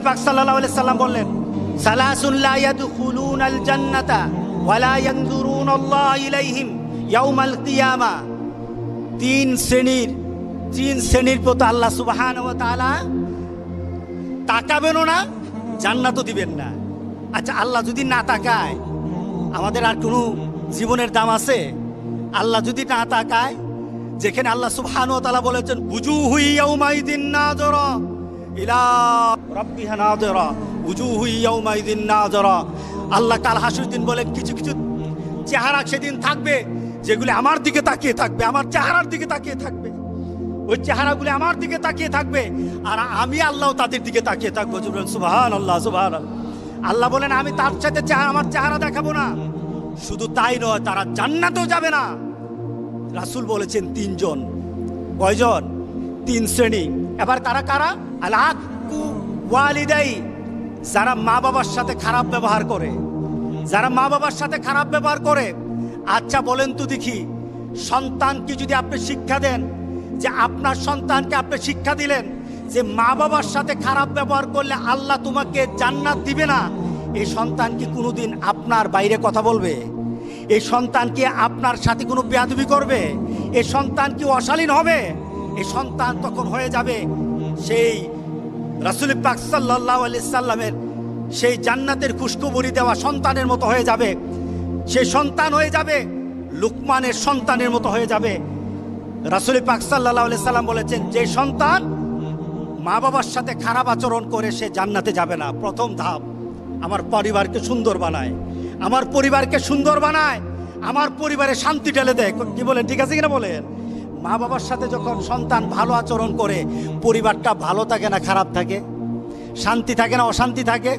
পাক সাল্লাল্লাহু আলাইহি সাল্লাম বললেন, সালাসুন লা ইয়াদখুলুনাল জান্নাতা ওয়া লা ইয়ানজুরুনাল্লাহু ইলাইহিম ইয়াউমাল কিয়ামা। তিন শ্রেণীর প্রতি আল্লাহ সুবহানাহু ওয়া তাআলা তাকাবেনও না, জান্নাতও দিবেন না। আচ্ছা, আল্লাহ যদি না তাকায় আমাদের আর কোনো জীবনের দাম আছে? আল্লাহ যদি না তাকায়, যেখানে আল্লাহ সুবহানাহু ওয়া তাআলা বলেছেন উজুহু ইয়াউমাইদিন নাযিরা ইলা রাব্বিহা নাযিরা, উজুহু ইয়াউমাইদিন নাযিরা। আল্লাহ কাল হাসরের দিন বলেন কিছু কিছু চেহারা সেদিন থাকবে যেগুলি আমার দিকে তাকিয়ে থাকবে, আমার চেহারার দিকে তাকিয়ে থাকবে। ওই চেহারাগুলি আমার দিকে তাকিয়ে থাকবে আর আমি আল্লাহ তাদের দিকে তাকিয়ে থাকবো। সুবহানাল্লাহ, সুবহানাল্লাহ। আল্লাহ বলেন আমি তার সাথে আমার চেহারা দেখাবো না। শুধু তাই নয়, তারা জান্নাতেও যাবে না। রাসূল বলেছেন তিনজন। কয়জন? তিন শ্রেণী। এবার তারা কারা? আল আক্কু ওয়ালিদাই, যারা মা বাবার সাথে খারাপ ব্যবহার করে, যারা মা বাবার সাথে খারাপ ব্যবহার করে। আচ্ছা বলেন তো দেখি, সন্তানকে যদি আপনি শিক্ষা দেন, যে আপনার সন্তানকে আপনি শিক্ষা দিলেন যে মা বাবার সাথে খারাপ ব্যবহার করলে আল্লাহ তোমাকে জান্নাত দিবে না, এই সন্তান কি কোনোদিন আপনার বাইরে কথা বলবে? এই সন্তান কি আপনার সাথে কোনো বেয়াদবি করবে? এই সন্তান কি অশালীন হবে? এই সন্তান তখন হয়ে যাবে সেই রাসূল পাক সাল্লাল্লাহু আলাইহি সাল্লামের সেই জান্নাতের খুশখবরি দেওয়া সন্তানের মতো হয়ে যাবে। সেই সন্তান হয়ে যাবে লুকমানের সন্তানের মতো হয়ে যাবে। রাসূল পাক সাল্লাল্লাহু আলাইহি সাল্লাম বলেছেন, যে সন্তান মা বাবার সাথে খারাপ আচরণ করে সে জান্নাতে যাবে না। প্রথম ধাপ, আমার পরিবারকে সুন্দর বানায়, আমার পরিবারকে সুন্দর বানায়, আমার পরিবারে শান্তি ঢেলে দেয়। কি বলেন, ঠিক আছে কিনা বলেন? মা বাবার সাথে যখন সন্তান ভালো আচরণ করে, পরিবারটা ভালো থাকে না খারাপ থাকে? শান্তি থাকে না অশান্তি থাকে?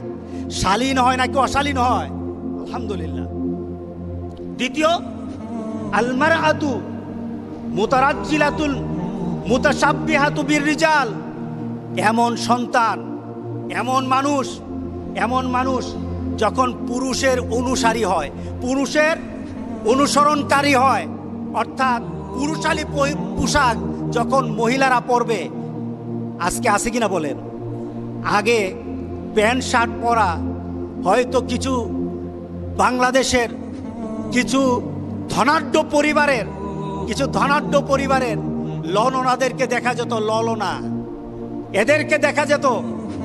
শালীন হয় নাকি অশালীন হয়? আলহামদুলিল্লাহ। দ্বিতীয়, আল মারআতু মুতারাজ্জিলাতুল মুতাশাব্বিহাতু বিররিজাল। এমন সন্তান, এমন মানুষ যখন পুরুষের অনুসারী হয়, পুরুষের অনুসরণকারী হয়, অর্থাৎ পুরুষালী পোশাক যখন মহিলারা পরবে, আজকে আছে কিনা বলেন? আগে প্যান্ট শার্ট পরা হয়তো কিছু বাংলাদেশের কিছু ধনাঢ্য পরিবারের ললনাদেরকে দেখা যেত, ললনা এদেরকে দেখা যেত,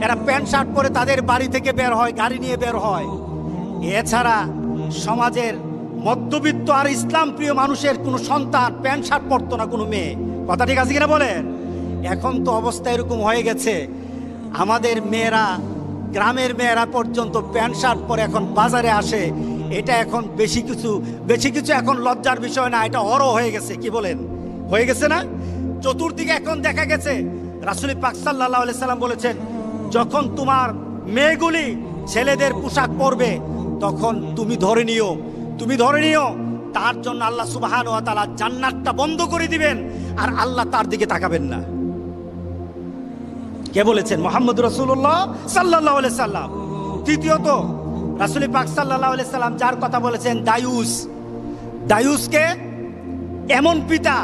এরা প্যান্ট শার্ট পরে তাদের বাড়ি থেকে বের হয়, গাড়ি নিয়ে বের হয়। এছাড়া সমাজের মধ্যবিত্ত আর ইসলাম প্রিয় মানুষের কোনো সন্তান প্যান্ট শার্ট পরতো না, কোনো মেয়ে। কথা ঠিক আছে কিনা বলেন? এখন তো অবস্থা এরকম হয়ে গেছে, আমাদের মেয়েরা, গ্রামের মেয়েরা পর্যন্ত প্যান্ট শার্ট পরে এখন বাজারে আসে। এটা এখন বেশি কিছু এখন লজ্জার বিষয় না, এটা অরো হয়ে গেছে। কি বলেন, হয়ে গেছে না? চতুর্দিকে এখন দেখা গেছে। রাসূল পাক সাল্লাল্লাহু আলাইহি সাল্লাম বলেছেন, যখন তোমার মেয়েগুলি ছেলেদের পোশাক পরবে তখন তুমি ধরে নিও তার জন্য আল্লাহ সুবহানাহু ওয়া তাআলা জান্নাতটা বন্ধ করে দিবেন আর আল্লাহ তার দিকে তাকাবেন না। কে বলেছেন? মুহাম্মদ রাসূলুল্লাহ সাল্লাল্লাহু আলাইহি সাল্লাম। তৃতীয়ত, রাসূল পাক সাল্লাল্লাহু আলাইহি সাল্লাম যার কথা বলেছেন দায়ুসকে এমন পিতা,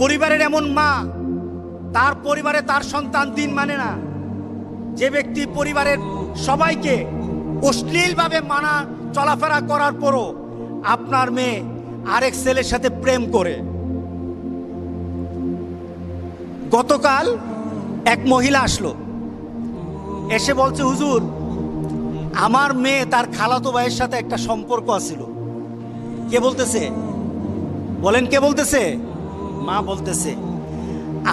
পরিবারের এমন মা, তার পরিবারে তার সন্তান দিন মানে না, যে ব্যক্তি পরিবারের সবাইকে অশ্লীলভাবে মানা চলাফেরা করার পরও আপনার মেয়ে আরেক ছেলের সাথে প্রেম করে। গতকাল এক মহিলা আসলো, এসে বলছে, হুজুর আমার মেয়ে তার খালাতো ভাইয়ের সাথে একটা সম্পর্ক আছিল। কে বলতেছে? বলেন, কে বলতেছে? মা বলতেছে,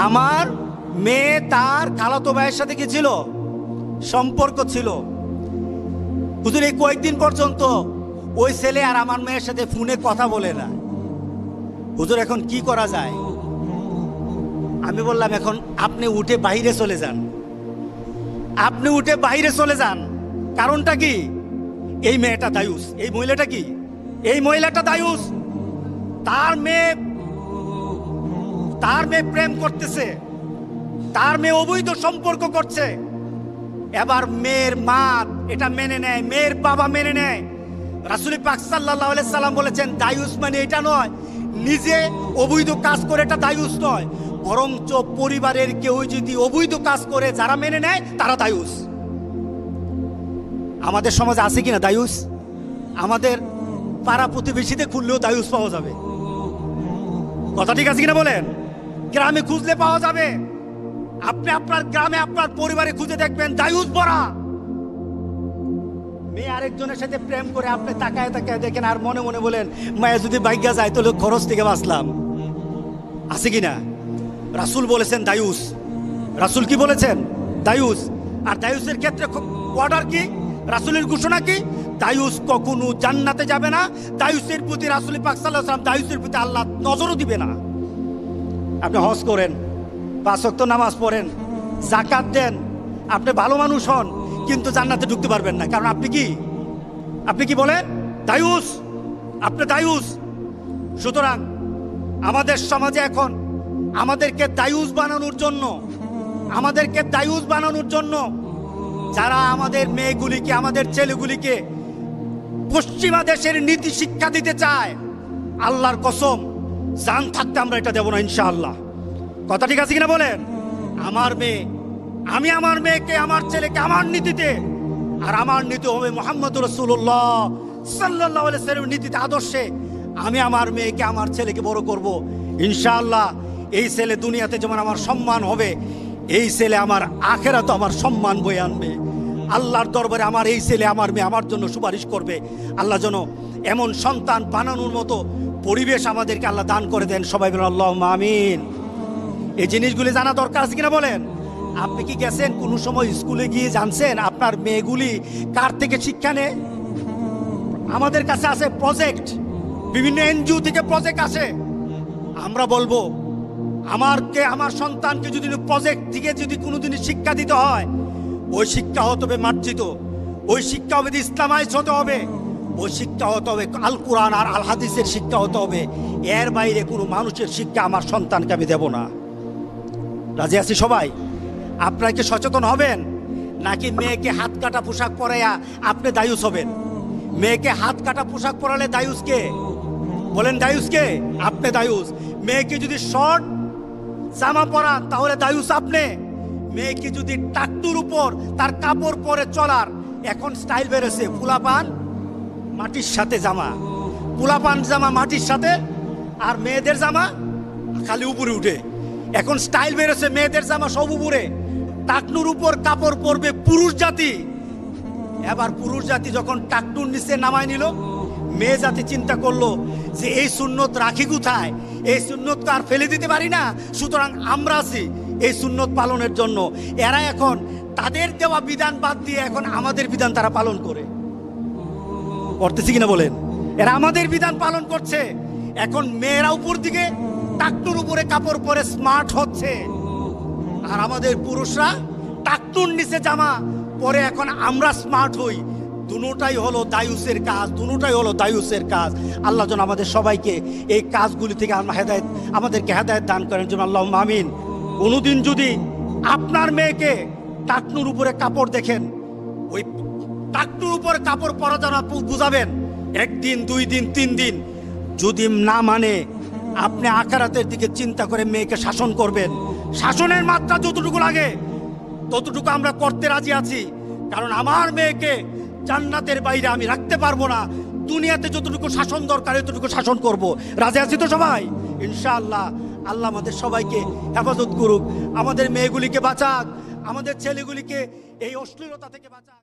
আমার মেয়ে তার খালাতো ভাইয়ের সাথে কি ছিল? সম্পর্ক ছিল। হুজুর এই কয়েকদিন পর্যন্ত ওই ছেলে আর আমার মেয়ের সাথে ফোনে কথা বলে না। হুজুর এখন কি করা যায়? আমি বললাম, এখন আপনি উঠে বাইরে চলে যান। কারণটা কি? এই মেয়েটা দায়ুস, এই মহিলাটা দায়ুস। তার মেয়ে প্রেম করতেছে, তার মেয়ে অবৈধ সম্পর্ক করছে। এবার মেয়ের মা এটা মেনে নেয়, মেয়ের বাবা মেনে নেয়। রাসূল পাক সাল্লাল্লাহু আলাইহি সাল্লাম বলেছেন, দায়ুস মানে এটা নয়, নিজে অবৈধ কাজ করে এটা দায়ুস নয়, বরঞ্চ পরিবারের কেউ যদি অবৈধ কাজ করে যারা মেনে নেয় তারা দায়ুস। আমাদের সমাজে আছে কিনা দায়ুস? আমাদের পাড়া প্রতিবেশীতে খুললেও দায়ুস পাওয়া যাবে। কথা ঠিক আছে কিনা বলেন? গ্রামে খুঁজলে পাওয়া যাবে। আপনি আপনার গ্রামে আপনার পরিবারে খুঁজে দেখবেন দায়ুস ভরা। মেয়ে আরেকজনের সাথে প্রেম করে আপনি তাকায় তাকায় দেখেন আর মনে মনে বলেন মায়া যদি বাইগা যায় তাহলে খরচ থেকে বাঁচলাম। আছে কিনা? রাসূল বলেছেন দায়ুস। রাসূল কি বলেছেন? দায়ুস। আর দায়ুসের ক্ষেত্রে অর্ডার কি? রাসূলের ঘোষণা কি? দায়ুস কখনো জান্নাতে যাবে না। দায়ুসের প্রতি রাসূল পাক সাল্লাল্লাহু আলাইহি ওয়াসাল্লাম দায়ুসের প্রতি আল্লাহ নজরও দিবে না। আপনি হজ করেন, 5 ওয়াক্ত নামাজ পড়েন, যাকাত দেন, আপনি ভালো মানুষ হন, কিন্তু জান্নাতে ঢুকতে পারবেন না। কারণ আপনি কি বলেন? দায়ুস। আপনি দায়ুস। সুতরাং আমাদের সমাজে এখন আমাদেরকে দায়ুস বানানোর জন্য যারা আমাদের মেয়েগুলিকে, আমাদের ছেলেগুলিকে পশ্চিমা দেশের নীতি শিক্ষা দিতে চায়, আল্লাহর কসম জান থাকতে আমরা এটা দেব না ইনশাআল্লাহ। কথা ঠিক আছে কিনা বলেন? আমি আমার মেয়েকে, আমার ছেলেকে আমার নীতিতে, আর আমার নীতি হবে মুহাম্মদুর রাসূলুল্লাহ সাল্লাল্লাহু আলাইহি ওয়াসাল্লামের নীতিতে, আদর্শে আমি আমার মেয়েকে, আমার ছেলেকে বড় করব ইনশাআল্লাহ। এই ছেলে দুনিয়াতে যেমন আমার সম্মান হবে, এই ছেলে আমার আখেরাতে আমার সম্মান বয়ে আনবে। আল্লাহর দরবারে আমার এই ছেলে, আমার মেয়ে আমার জন্য সুপারিশ করবে। আল্লাহ যেন এমন সন্তান বানানোর মতো পরিবেশ আমাদেরকে আল্লাহ দান করে দেন। সবাই বলেন আল্লাহুম্মা আমিন। এই জিনিসগুলি জানা দরকার আছে কিনা বলেন? আপনি কি গেছেন কোনো সময় স্কুলে গিয়ে জানছেন আপনার মেয়েগুলি কার থেকে শিক্ষা নেয়? আমাদের কাছে আছে প্রজেক্ট, বিভিন্ন এনজিও থেকে প্রজেক্ট আসে। আমরা বলবো আমার সন্তানকে যদি প্রজেক্ট থেকে যদি কোনোদিন শিক্ষা দিতে হয়, ওই শিক্ষা হতে হবে মার্জিত, ওই শিক্ষা হবে ইসলামাইজ হতে হবে, ওই শিক্ষা হতে হবে আল কোরআন আর আল হাদিসের শিক্ষা হতে হবে। এর বাইরে কোনো মানুষের শিক্ষা আমার সন্তানকে আমি দেব না। রাজি আছি সবাই? আপনারা কি সচেতন হবেন? নাকি মেয়েকে হাত কাটা পোশাক পরাইয়া আপনি দায়ুস হবেন? মেয়েকে হাত কাটা পোশাক পরালে দায়ুস কে? বলেন দায়ুস কে? আপনি দায়ুস। মেয়েকে যদি শর্ট জামা পরান তাহলে দায়ুস আপনি। মেয়েকে যদি টাকটুর উপর তার কাপড় পরে চলার, এখন স্টাইল বেরোছে, পোলাপান মাটির সাথে জামা, পোলাপান জামা মাটির সাথে, আর মেয়েদের জামা খালি উপরে উঠে। এখন স্টাইল বেরোছে, মেয়েদের জামা সব উপরে, টাকনুর উপর কাপড় পরবে পুরুষ জাতি। এবার পুরুষ জাতি যখন টাকনুর নিচে নামায় নিল, মেয়ে জাতি চিন্তা করলো যে এই সুন্নত রাখি কোথায়, এই সুন্নত তো আর ফেলে দিতে পারি না, সুতরাং আমরা আছি এই সুন্নত পালনের জন্য। এরা এখন তাদের দেওয়া বিধান বাদ দিয়ে এখন আমাদের বিধান তারা পালন করতেছি কিনা বলেন? এরা আমাদের বিধান পালন করছে। এখন মেয়েরা উপর দিকে টাকনুর উপরে কাপড় পরে স্মার্ট হচ্ছে, আর আমাদের পুরুষরা টাকনুর নিচে জামা পরে এখন আমরা স্মার্ট হই। দুটোটাই হলো দায়ুসের কাজ। আল্লাহ যেন আমাদের সবাইকে এই কাজগুলি থেকে আমাদেরকে হেদায়েত দান করেন, যেন আল্লাহুম্মা আমিন। কোনোদিন যদি আপনার মেয়েকে টাকনুর উপরে কাপড় দেখেন, ওই টাকনুর উপরে কাপড় পরা যেন বুঝাবেন। 1 দিন 2 দিন 3 দিন যদি না মানে, আপনি আখিরাতের দিকে চিন্তা করে মেয়েকে শাসন করবেন। শাসনের মাত্রা যতটুকু লাগে ততটুকু আমরা করতে রাজি আছি, কারণ আমার মেয়েকে জান্নাতের বাইরে আমি রাখতে পারবো না। দুনিয়াতে যতটুকু শাসন দরকার ততটুকু শাসন করব। রাজি আছি তো সবাই? ইনশাআল্লাহ আল্লাহ আমাদের সবাইকে হেফাজত করুক, আমাদের মেয়েগুলিকে বাঁচাক, আমাদের ছেলেগুলিকে এই অশ্লীলতা থেকে বাঁচাক।